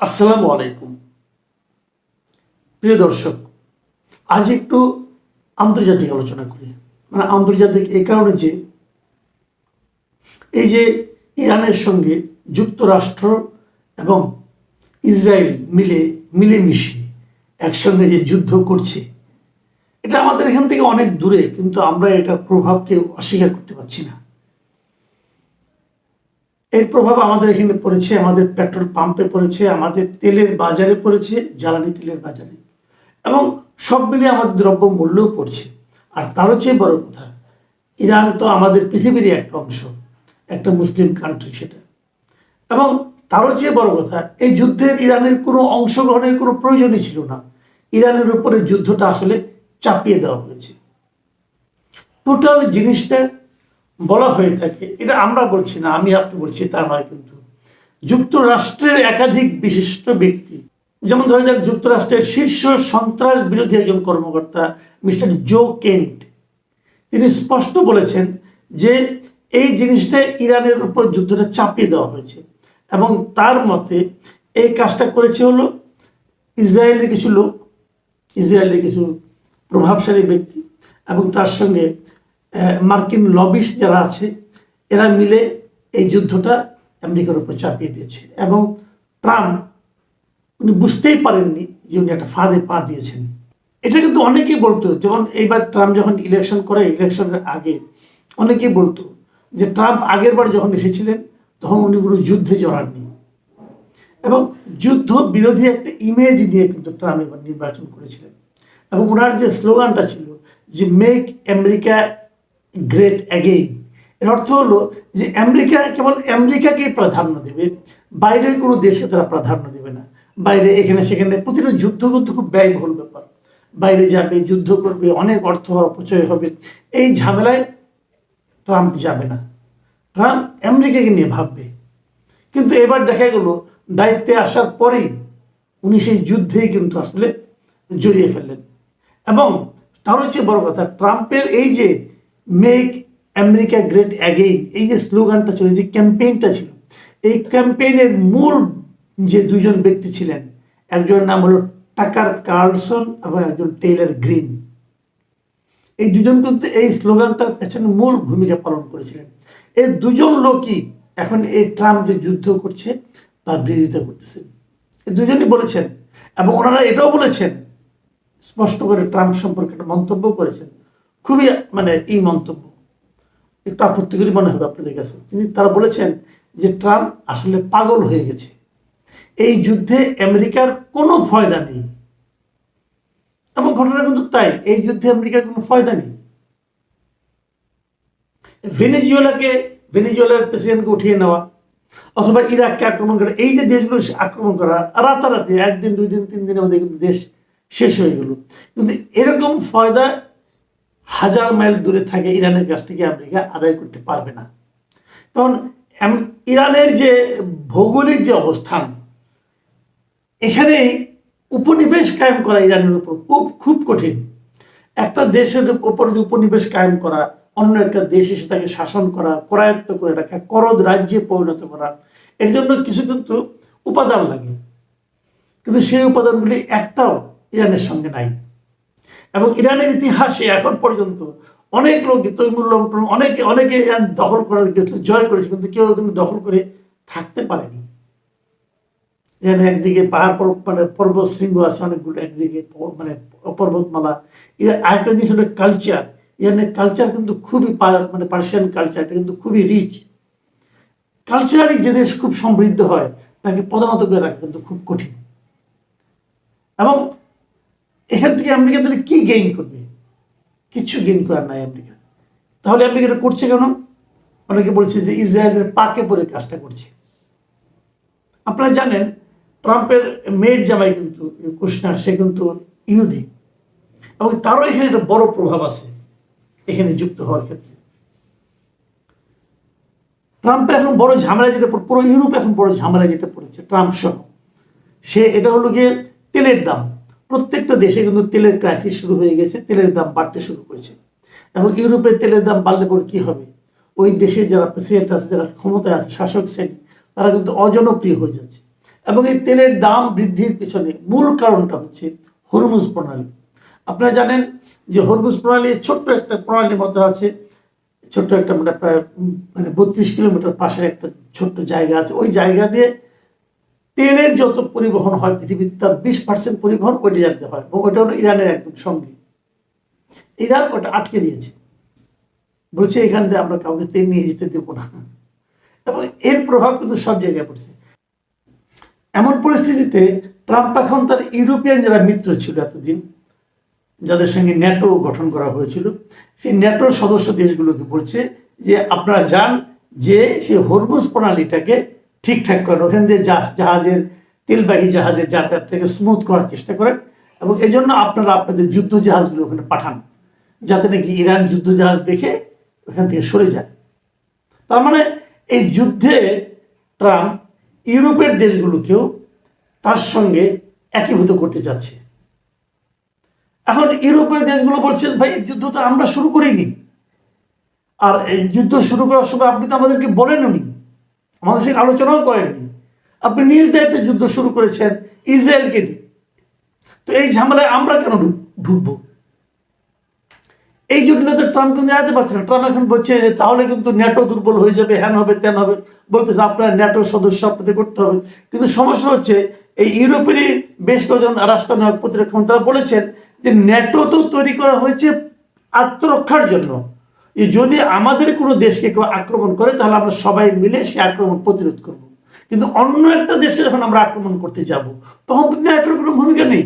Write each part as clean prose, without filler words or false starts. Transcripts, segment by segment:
আসসালামু আলাইকুম। প্রিয় দর্শক, আজ একটু আন্তর্জাতিক আলোচনা করি। আন্তর্জাতিক এই কারণে যে এই যে ইরানের সঙ্গে যুক্তরাষ্ট্র এবং ইসরায়েল মিলেমিশে একসঙ্গে যে যুদ্ধ করছে, এটা আমাদের এখান থেকে অনেক দূরে, কিন্তু আমরা এটার প্রভাবকে অস্বীকার করতে পারছি না। এর প্রভাব আমাদের এখানে পড়েছে, আমাদের পেট্রোল পাম্পে পড়েছে, আমাদের তেলের বাজারে পড়েছে, জ্বালানি তেলের বাজারে, এবং সব মিলিয়ে আমাদের দ্রব্য মূল্যও পড়ছে। আর তারও চেয়ে বড় কথা, ইরান তো আমাদের পৃথিবীরই একটা অংশ, একটা মুসলিম কান্ট্রি সেটা। এবং তারও চেয়ে বড় কথা, এই যুদ্ধের ইরানের কোনো অংশগ্রহণের কোনো প্রয়োজনই ছিল না। ইরানের উপরে যুদ্ধটা আসলে চাপিয়ে দেওয়া হয়েছে। টোটাল জিনিসটা বলা হয়ে থাকে, এটা আমরা বলছি না, আমি আপনি বলছি তা নয়, কিন্তু যুক্তরাষ্ট্রের একাধিক বিশিষ্ট ব্যক্তি, যেমন ধরা যাক যুক্তরাষ্ট্রের শীর্ষ সন্ত্রাস বিরোধী একজন কর্মকর্তা মিস্টার জো কেন্ট, তিনি স্পষ্ট বলেছেন যে এই জিনিসটা ইরানের উপর যুদ্ধটা চাপিয়ে দেওয়া হয়েছে, এবং তার মতে এই কাজটা করেছে হলো ইসরায়েলের কিছু লোক, ইসরায়েলের কিছু প্রভাবশালী ব্যক্তি, এবং তার সঙ্গে মার্কিন লবিস্ট যারা আছে, এরা মিলে এই যুদ্ধটা আমেরিকার উপর চাপিয়ে দিয়েছে। এবং ট্রাম্প উনি বুঝতেই পারেননি যে উনি একটা ফাঁদে পা দিয়েছেন। এটা কিন্তু অনেকেই বলতো, যেমন এইবার ট্রাম্প যখন ইলেকশন করে, ইলেকশনের আগে অনেকেই বলতো যে ট্রাম্প আগের বার যখন এসেছিলেন তখন উনি কোনো যুদ্ধে জড়াননি, এবং যুদ্ধ বিরোধী একটা ইমেজ নিয়ে কিন্তু ট্রাম্প এবার নির্বাচন করেছিলেন। এবং ওনার যে স্লোগানটা ছিল যে মেক আমেরিকা গ্রেট অ্যাগেইন, এর অর্থ হলো যে আমেরিকা কেবল আমেরিকাকেই প্রাধান্য দেবে, বাইরের কোনো দেশকে তারা প্রাধান্য দেবে না। বাইরে এখানে সেখানে প্রতিটা যুদ্ধ কিন্তু খুব ব্যয়বহুল ব্যাপার, বাইরে যাবে, যুদ্ধ করবে, অনেক অর্থ অপচয় হবে, এই ঝামেলায় ট্রাম্প যাবে না। ট্রাম্প আমেরিকাকে নিয়ে ভাববে। কিন্তু এবার দেখা গেল দায়িত্বে আসার পরেই উনি সেই যুদ্ধেই কিন্তু আসলে জড়িয়ে ফেললেন। এবং তার হচ্ছে বড় কথা, ট্রাম্পের এই যে মেক আমেরিকা গ্রেট অ্যাগেইন, এই যে স্লোগানটা ছিল, যে ক্যাম্পেইনটা ছিল, এই ক্যাম্পেইনের মূল যে দুজন ব্যক্তি ছিলেন, একজনের নাম হলো টাকার কার্লসন এবং একজন টেইলর গ্রিন। এই দুজন কিন্তু এই স্লোগানটার পেছনে মূল ভূমিকা পালন করেছিলেন। এই দুজন লোকই এখন এই ট্রাম্প যে যুদ্ধ করছে তার বিরোধিতা করতেছেন। এই দুজনই বলেছেন, এবং ওনারা এটাও বলেছেন স্পষ্ট করে, ট্রাম্প সম্পর্কে একটা মন্তব্য করেছেন, খুবই এই মন্তব্য একটু আপত্তিকরী মনে হবে আপনাদের কাছে। তারা বলেছেন যে ট্রাম্প আসলে পাগল হয়ে গেছে, এই যুদ্ধে আমেরিকার কোনো ফায়দা নেই। এবং ঘটনা কিন্তু তাই, এই যুদ্ধে আমেরিকার কোনো ফায়দা নেই। ভেনেজুয়েলার প্রেসিডেন্টকে উঠিয়ে নেওয়া, অথবা ইরাককে আক্রমণ করা, এই যে দেশগুলো আক্রমণ করা রাতারাতি, একদিন, 2 দিন, 3 দিনের মধ্যে কিন্তু দেশ শেষ হয়ে গেল। কিন্তু এরকম ফায়দা হাজার মাইল দূরে থাকে ইরানের কাছ থেকে আমেরিকা আদায় করতে পারবে না। কারণ ইরানের যে ভৌগোলিক যে অবস্থান, এখানে উপনিবেশ কায়েম করা ইরানের উপর খুব কঠিন। একটা দেশের উপর যে উপনিবেশ কায়েম করা, অন্য একটা দেশ এসে তাকে শাসন করা, করায়ত্ত করে রাখা, করদ রাজ্যে পরিণত করা, এর জন্য কিছু কিন্তু উপাদান লাগে, কিন্তু সেই উপাদানগুলি একটাও ইরানের সঙ্গে নাই। এবং ইরানের ইতিহাসে এখন পর্যন্ত অনেক লোক, তৈমুর লঙ্কন, অনেকে ইরান দখল করার জয় করেছে, কিন্তু কেউ কিন্তু দখল করে থাকতে পারেনি। ইরানে একদিকে পাহাড় পর্বত শৃঙ্গ আছে অনেকগুলো, একদিকে পর্বতমালা। আরেকটা জিনিস হলো কালচার। ইরানের কালচার কিন্তু খুবই পার্সিয়ান কালচার, এটা কিন্তু খুবই রিচ। কালচারালি যে দেশ খুব সমৃদ্ধ হয় তাকে পদানত করে রাখা কিন্তু খুব কঠিন। এবং এখান থেকে আমেরিকা তাহলে কি গেইন করবে? কিছু গেইন করার নাই আমেরিকা। তাহলে আমেরিকা এটা করছে কেন? অনেকে বলছে যে ইসরায়েলের পাকে পড়ে কাজটা করছে। আপনারা জানেন ট্রাম্পের মেয়ের জামাই কিন্তু কুশনার, সে কিন্তু ইহুদি, এবং তারও এখানে একটা বড় প্রভাব আছে এখানে যুক্ত হওয়ার ক্ষেত্রে। ট্রাম্পের এখন বড় ঝামেলা যেটা, পুরো ইউরোপ এখন বড় ঝামেলা যেটা পড়েছে ট্রাম্প সহ, এটা হলো গিয়ে তেলের দাম। প্রত্যেকটা দেশে কিন্তু তেলের ক্রাইসিস শুরু হয়ে গেছে, তেলের দাম বাড়তে শুরু করেছে। এবং ইউরোপের তেলের দাম বাড়লে পরে কি হবে? ওই দেশে যারা প্রেসিডেন্ট আছে, যারা ক্ষমতায় আছে, শাসক শ্রেণী, তারা কিন্তু অজনপ্রিয় হয়ে যাচ্ছে। এবং এই তেলের দাম বৃদ্ধির পেছনে মূল কারণটা হচ্ছে হরমুজ প্রণালী। আপনারা জানেন যে হরমুজ প্রণালী ছোট্ট একটা প্রণালীর মতো আছে, ছোট্ট একটা মানে প্রায় 32 কিলোমিটার পাশে একটা ছোট্ট জায়গা আছে। ওই জায়গা দিয়ে তেলের যত পরিবহন হয় পৃথিবীতে তার 20% পরিবহন ওই জায়গাতে হয়, এবং ওটা হলো ইরানের একদম সঙ্গে। ইরান ওটা আটকে দিয়েছে, বলছে এখান থেকে আমরা কাউকে তেল নিয়ে যেতে দেবো না, এবং এর প্রভাব কিন্তু সব জায়গায় পড়ছে। এমন পরিস্থিতিতে ট্রাম্প এখন তার ইউরোপিয়ান যারা মিত্র ছিল এতদিন, যাদের সঙ্গে ন্যাটো গঠন করা হয়েছিল, সেই ন্যাটোর সদস্য দেশগুলোকে বলছে যে আপনারা যান, যে সেই হরমুজ প্রণালীটাকে ঠিকঠাক করেন, ওখান দিয়ে জাহাজের তেলবাহী জাহাজের যাতায়াতটাকে স্মুথ করার চেষ্টা করেন, এবং এই জন্য আপনারা আপনাদের যুদ্ধ জাহাজগুলো ওখানে পাঠান, যাতে নাকি ইরান যুদ্ধ জাহাজ দেখে ওখান থেকে সরে যায়। তার মানে এই যুদ্ধে ট্রাম্প ইউরোপের দেশগুলোকেও তার সঙ্গে একীভূত করতে যাচ্ছে। এখন ইউরোপের দেশগুলো বলছে ভাই এই যুদ্ধ তো আমরা শুরু করিনি, আর এই যুদ্ধ শুরু করার সময় আপনি তো আমাদেরকে বলেননি, আমাদের সঙ্গে আলোচনাও করেননি, আপনি নিজ দায়িত্বে যুদ্ধ শুরু করেছেন ইসরায়েলকে নিয়ে, তো এই ঝামেলায় আমরা কেন ঢুকবো? এই জটিলতা ট্রাম্প কিন্তু জানাতে পারছে না। ট্রাম্প এখন বলছে তাহলে কিন্তু ন্যাটো দুর্বল হয়ে যাবে, হ্যান হবে ত্যান হবে, বলতেছে আপনার ন্যাটো সদস্য আপনাদের করতে হবে। কিন্তু সমস্যা হচ্ছে এই ইউরোপেরই বেশ কয়েকজন রাষ্ট্রনায়ক প্রতিরক্ষা মন্ত্রী তারা বলেছেন যে ন্যাটো তো তৈরি করা হয়েছে আত্মরক্ষার জন্য, যদি আমাদের কোনো দেশকে কেউ আক্রমণ করে তাহলে আমরা সবাই মিলে সে আক্রমণ প্রতিরোধ করব। কিন্তু অন্য একটা দেশকে যখন আমরা আক্রমণ করতে যাব তখন তো ন্যাটোর কোনো ভূমিকা নেই,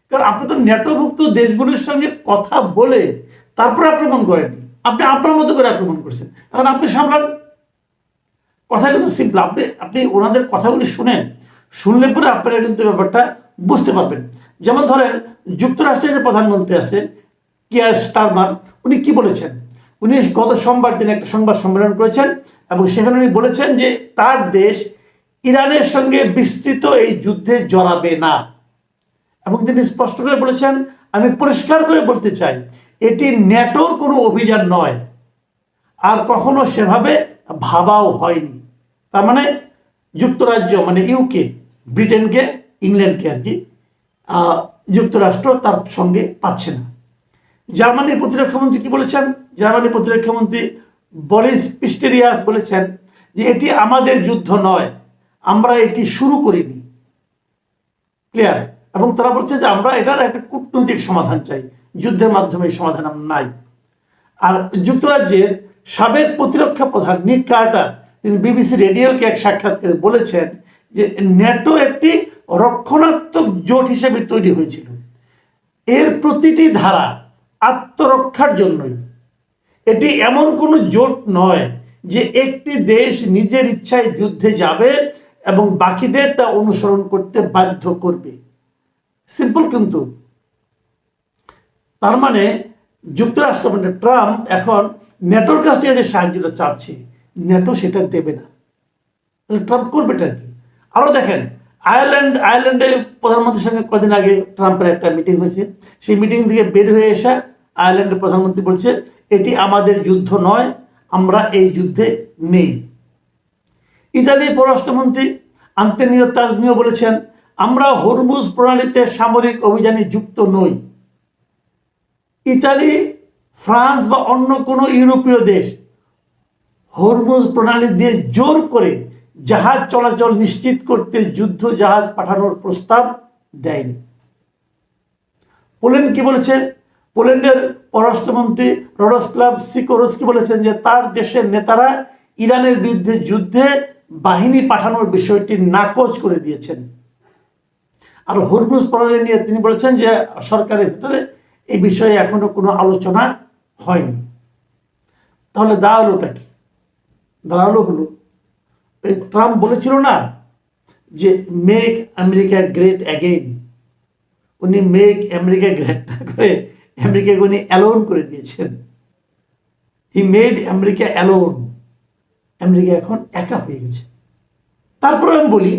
কারণ আপনি তো ন্যাটোভুক্ত দেশগুলির সঙ্গে কথা বলে তারপর আক্রমণ করেননি, আপনি আপনার মতো করে আক্রমণ করছেন। এখন আপনি সামলান, কথা কিন্তু সিম্পল। আপনি ওনাদের কথাগুলি শুনলে পরে আপনারা কিন্তু ব্যাপারটা বুঝতে পারবেন। যেমন ধরেন যুক্তরাষ্ট্রের যে প্রধানমন্ত্রী আছেন কিয়ার স্টারমার, উনি কি বলেছেন? উনি গত সোমবার দিন একটা সংবাদ সম্মেলন করেছেন, এবং সেখানে উনি বলেছেন যে তার দেশ ইরানের সঙ্গে বিস্তৃত এই যুদ্ধে জড়াবে না, এবং তিনি স্পষ্ট করে বলেছেন আমি পরিষ্কার করে বলতে চাই এটি ন্যাটোর কোনো অভিযান নয়, আর কখনো সেভাবে ভাবাও হয়নি। তার মানে যুক্তরাজ্য মানে ইউকে, ব্রিটেনকে, ইংল্যান্ডকে আর কি যুক্তরাষ্ট্র তার সঙ্গে পাচ্ছে না। জার্মানির প্রতিরক্ষামন্ত্রী কি বলেছেন? জার্মানির প্রতিরক্ষামন্ত্রী বরিস পিস্টেরিয়াস বলেছেন যে এটি আমাদের যুদ্ধ নয়, আমরা এটি শুরু করিনি, ক্লিয়ার। এবং তারা বলছে যে আমরা এটার একটা কূটনৈতিক সমাধান চাই, যুদ্ধের মাধ্যমে এই সমাধান নাই। আর যুক্তরাজ্যের সাবেক প্রতিরক্ষা প্রধান নিক কার্টার তিনি বিবিসি রেডিওকে এক সাক্ষাৎকারে বলেছেন যে ন্যাটো একটি রক্ষণাত্মক জোট হিসেবে তৈরি হয়েছিল, এর প্রতিটি ধারা আত্মরক্ষার জন্যই, এটি এমন কোনো জোট নয় যে একটি দেশ নিজের ইচ্ছায় যুদ্ধে যাবে এবং বাকিদের তা অনুসরণ করতে বাধ্য করবে। সিম্পল। কিন্তু তার মানে যুক্তরাষ্ট্র মানে ট্রাম্প এখন ন্যাটোর কাছ থেকে যে সাহায্যটা চাচ্ছে ন্যাটো সেটা দেবে না, তাহলে ট্রাম্প করবেটা কি? আরো দেখেন আয়ারল্যান্ডের প্রধানমন্ত্রীর সঙ্গে কদিন আগে ট্রাম্পের একটা মিটিং হয়েছে, সেই মিটিং থেকে বের হয়ে এসে আয়ারল্যান্ডের প্রধানমন্ত্রী বলছে এটি আমাদের যুদ্ধ নয়, আমরা এই যুদ্ধে নেই। ইতালির পররাষ্ট্রমন্ত্রী আন্তোনিও তাজনিও বলেছেন আমরা হরমুজ প্রণালীতে সামরিক অভিযানে যুক্ত নই। ইতালি, ফ্রান্স বা অন্য কোনো ইউরোপীয় দেশ হরমুজ প্রণালী দিয়ে জোর করে জাহাজ চলাচল নিশ্চিত করতে যুদ্ধ জাহাজ পাঠানোর প্রস্তাব দেয়নি। পোল্যান্ড কি বলেছে? পোল্যান্ডের পররাষ্ট্রমন্ত্রী রডোস্লাভ সিকোরস্কি বলেছেন যে তার দেশের নেতারা ইরানের বিরুদ্ধে যুদ্ধে বাহিনী পাঠানোর বিষয়টি নাকচ করে দিয়েছেন। আর হরমুজ প্রণালী নিয়ে তিনি বলেছেন যে সরকারের ভিতরে এই বিষয়ে এখনো কোনো আলোচনা হয়নি। তাহলে দাঁড়ালোটা কি? দাঁড়ালো হলো এই ট্রাম্প বলেছিল না যে মেক আমেরিকা গ্রেট অ্যাগেইন, উনি মেক আমেরিকা গ্রেট না করে আমেরিকাকে উনি অ্যালোন করে দিয়েছেন। He made America alone, America এখন একা হয়ে গেছে। তারপরে আমি বলি,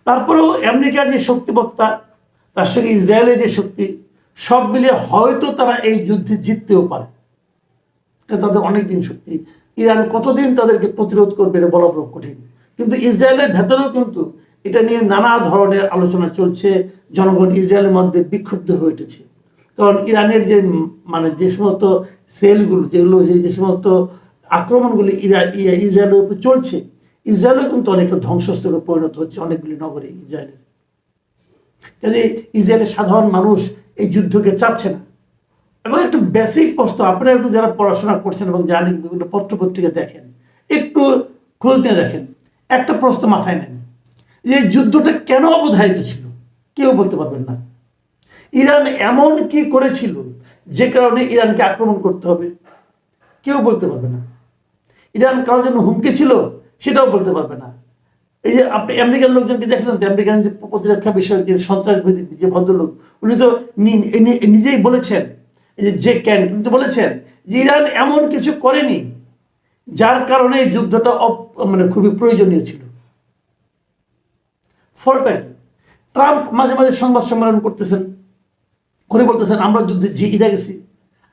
তারপরেও আমেরিকার যে শক্তিবক্তা তার সঙ্গে ইসরায়েলের যে শক্তি সব মিলিয়ে হয়তো তারা এই যুদ্ধে জিততেও পারে, তাদের অনেক দিন শক্তি। ইরান কতদিন তাদেরকে প্রতিরোধ করবে এটা বলা বড় কঠিন। কিন্তু ইসরায়েলের ভেতরেও কিন্তু এটা নিয়ে নানা ধরনের আলোচনা চলছে। জনগণ ইসরায়েলের মধ্যে বিক্ষুব্ধ হয়ে উঠেছে, কারণ ইরানের যে মানে যে সমস্ত সেলগুলো যেগুলো যে সমস্ত আক্রমণগুলি ইসরায়েলের উপর চলছে, ইসরায়েলও কিন্তু অনেকটা ধ্বংসস্তূপে পরিণত হচ্ছে অনেকগুলি নগরে ইসরায়েলের। কাজে ইসরায়েলের সাধারণ মানুষ এই যুদ্ধকে চাচ্ছে না। এবং একটা বেসিক প্রশ্ন, আপনারা একটু যারা পড়াশোনা করছেন এবং জানেন, বিভিন্ন পত্রপত্রিকা দেখেন, একটু খোঁজ নিয়ে দেখেন, একটা প্রশ্ন মাথায় নেন যে যুদ্ধটা কেন অবধারিত ছিল? কেউ বলতে পারবেন না। ইরান এমন কি করেছিল যে কারণে ইরানকে আক্রমণ করতে হবে? কেউ বলতে পারবে না। ইরান কারোর জন্য হুমকি ছিল? সেটাও বলতে পারবে না। এই যে আপনি আমেরিকান লোকজনকে দেখলেন, তো আমেরিকান যে প্রতিরক্ষা বিষয়ক যে সন্ত্রাসবাদী যে ভদ্রলোক, উনি তো নিজেই বলেছেন, এই যে ক্যান উনি তো বলেছেন যে ইরান এমন কিছু করেনি যার কারণে এই যুদ্ধটা মানে খুবই প্রয়োজনীয় ছিল। ফলটা কি? ট্রাম্প মাঝে মাঝে সংবাদ সম্মেলন করতেছেন, করে বলতেছেন আমরা যুদ্ধে জিতে গেছি,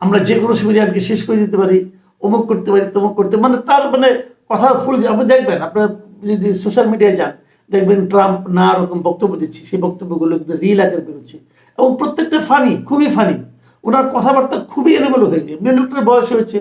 আমরা যে কোনো সময় ইরানকে শেষ করে দিতে পারি, অমুক করতে পারি, তমুক করতে, মানে তার মানে কথা ফুল। আপনি দেখবেন, আপনার যদি সোশ্যাল মিডিয়ায় যান, দেখবেন ট্রাম্প নানা রকম বক্তব্য দিচ্ছে, সেই বক্তব্যগুলো কিন্তু রিল আকারে বেরোচ্ছে এবং প্রত্যেকটা ফানি, খুবই ফানি। ওনার কথাবার্তা খুবই এলোমেলো হয়ে গেছে, মেয়ে লোকটার বয়স হয়েছে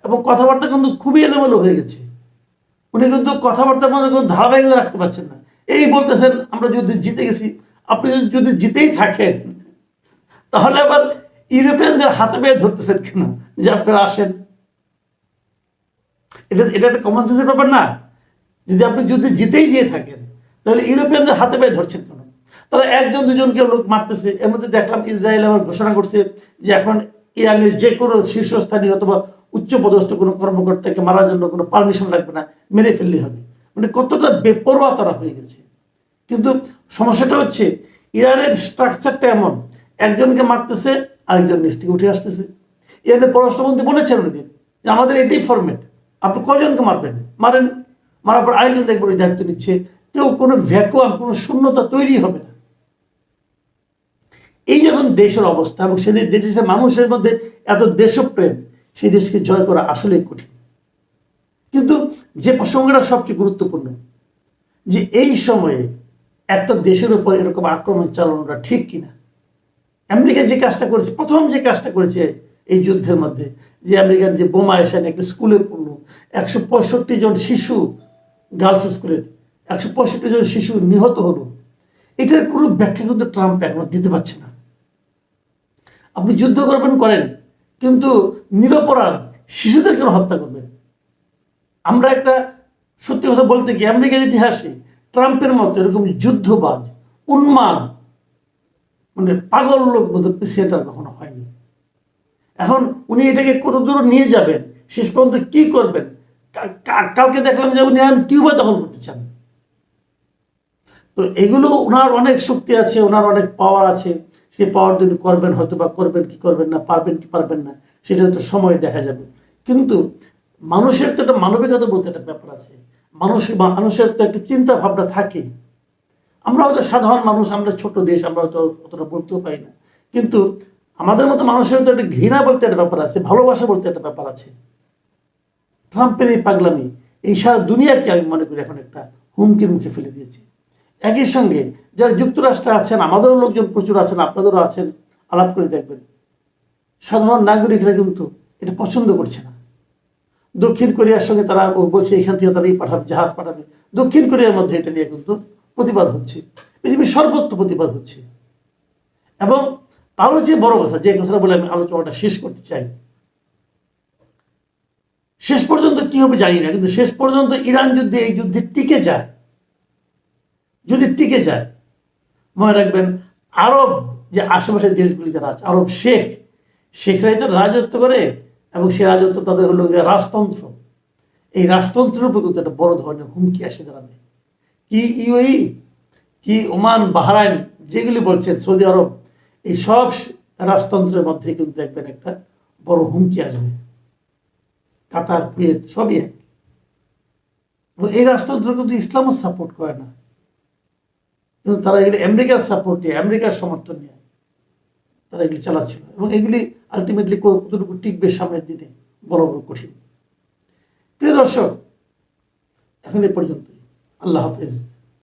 এবং কথাবার্তা কিন্তু খুবই এলোমেলো হয়ে গেছে। উনি কিন্তু কথাবার্তার মধ্যে কোনো ধারাবাহিকতা রাখতে পারছেন না। এই বলতেছেন আমরা যুদ্ধে জিতে গেছি। আপনি যদি জিতেই থাকেন, তাহলে আবার ইউরোপিয়ানদের হাতে পেয়ে ধরতেছেন কেন যে আপনারা আসেন? এটা এটা একটা কমন সেন্সের ব্যাপার না? যদি আপনি যুদ্ধে জিতেই যেয়ে থাকেন, তাহলে ইউরোপিয়ানদের হাতে পেয়ে ধরছেন কেন? তারা একজন দুজনকে লোক মারতেছে। এর মধ্যে দেখলাম ইসরায়েল আবার ঘোষণা করছে যে এখন ইরানের যে কোনো শীর্ষস্থানীয় অথবা উচ্চপদস্থ কোনো কর্মকর্তাকে মারার জন্য কোনো পারমিশন লাগবে না, মেরে ফেললেই হবে। মানে কতটা বেপরোয়া তারা হয়ে গেছে। কিন্তু সমস্যাটা হচ্ছে ইরানের স্ট্রাকচারটা এমন, একজনকে মারতেছে, আরেকজন নিচ থেকে উঠে আসতেছে। ইরানের পররাষ্ট্রমন্ত্রী বলেছেন ওদের যে আমাদের এটাই ফরম্যাট, আপনি কয়জনকে মারবেন মারেন, মারার পর আরেকজন দেখবেন ওই দায়িত্ব নিচ্ছে। কেউ কোনো ভ্যাকুয়াম, কোনো শূন্যতা তৈরি হবে না। এই যখন দেশের অবস্থা এবং সেদের দেশের মানুষের মধ্যে এত দেশপ্রেম, সেই দেশকে জয় করা আসলেই কঠিন। কিন্তু যে প্রসঙ্গটা সবচেয়ে গুরুত্বপূর্ণ, যে এই সময়ে একটা দেশের উপর এরকম আক্রমণ চালানোটা ঠিক কিনা। আমেরিকা যে কাজটা করেছে, প্রথম যে কাজটা করেছে এই যুদ্ধের মধ্যে, যে আমেরিকান যে বোমা এসে একটা স্কুলে পড়লো, 165 জন শিশু, গার্লস স্কুলের 165 জন শিশু নিহত হলো, এটার কোনো ব্যাখ্যা কিন্তু ট্রাম্প এখনো দিতে পারছে না। আপনি যুদ্ধ করবেন করেন, কিন্তু নিরপরাধ শিশুদের কেন হত্যা করবেন? আমরা একটা সত্যি কথা বলতে গিয়ে আমেরিকার ইতিহাসে ট্রাম্পের মতো এরকম যুদ্ধবাজ, উন্মাদ, মানে পাগল লোক বোধ প্রেসিডেন্ট কখনো হয়নি। এখন উনি এটাকে কত দূর নিয়ে যাবেন, শেষ পর্যন্ত কি করবেন? কালকে দেখলাম যে উনি এখন কিউবা দখল করতে চান। তো এগুলো ওনার অনেক শক্তি আছে, ওনার অনেক পাওয়ার আছে। সেই পাওয়ার যদি করবেন, হয়তো বা করবেন কি করবেন না, পারবেন কি পারবেন না, সেটা হয়তো সময় দেখা যাবে। কিন্তু মানুষের তো একটা মানবিকতা বলতে একটা ব্যাপার আছে। মানুষের তো একটা চিন্তা ভাবনা থাকে। আমরা হয়তো সাধারণ মানুষ, আমরা ছোট দেশ, আমরা হয়তো অতটা বলতেও পারি না, কিন্তু আমাদের মতো মানুষের তো একটা ঘৃণা বলতে একটা ব্যাপার আছে, ভালোবাসা বলতে একটা ব্যাপার আছে। ট্রাম্পের এই পাগলামি এই সারা দুনিয়াকে আমি মনে করি এখন একটা হুমকির মুখে ফেলে দিয়েছে। একই সঙ্গে যারা যুক্তরাষ্ট্রে আছেন, আমাদেরও লোকজন প্রচুর আছেন, আপনাদেরও আছেন, আলাপ করে দেখবেন, সাধারণ নাগরিকরা কিন্তু এটা পছন্দ করছে না। দক্ষিণ কোরিয়ার সঙ্গে তারা বলছে এখান থেকে তারা পাঠাবে, জাহাজ পাঠাবে। দক্ষিণ কোরিয়ার মধ্যে এটা নিয়ে কিন্তু প্রতিবাদ হচ্ছে, পৃথিবীর সর্বত্র প্রতিবাদ হচ্ছে। এবং আরো যে বড় কথা, যে কথাটা বলে আমি আলোচনাটা শেষ করতে চাই, শেষ পর্যন্ত কি হবে জানি না, কিন্তু শেষ পর্যন্ত ইরান যদি এই যুদ্ধে টিকে যায়, যদি টিকে যায়, মনে রাখবেন আরব যে আশেপাশের দেশগুলি যারা আছে, আরব শেখরাই তো রাজত্ব করে, এবং সে রাজত্ব তাদের হলো রাজতন্ত্র। এই রাজতন্ত্রের উপর কিন্তু একটা বড় ধরনের হুমকি আসে দাঁড়াবে। কি ইউএই, কি ওমান, বাহরাইন, যেগুলি বলছেন, সৌদি আরব, এই সব রাজতন্ত্রের মধ্যে কিন্তু দেখবেন একটা বড় হুমকি আসবে। কাতার, কুয়েত সবই এক। এই রাজতন্ত্র কিন্তু ইসলামও সাপোর্ট করে না, কিন্তু তারা এগুলি আমেরিকার সাপোর্ট নিয়ে, আমেরিকার সমর্থন নিয়ে তারা এগুলি চালাচ্ছিল। এবং এগুলি আলটিমেটলি কতটুকু টিকবে সামনের দিনে বড় বড় কঠিন। প্রিয় দর্শক, এখন এ পর্যন্তই। আল্লাহ হাফেজ।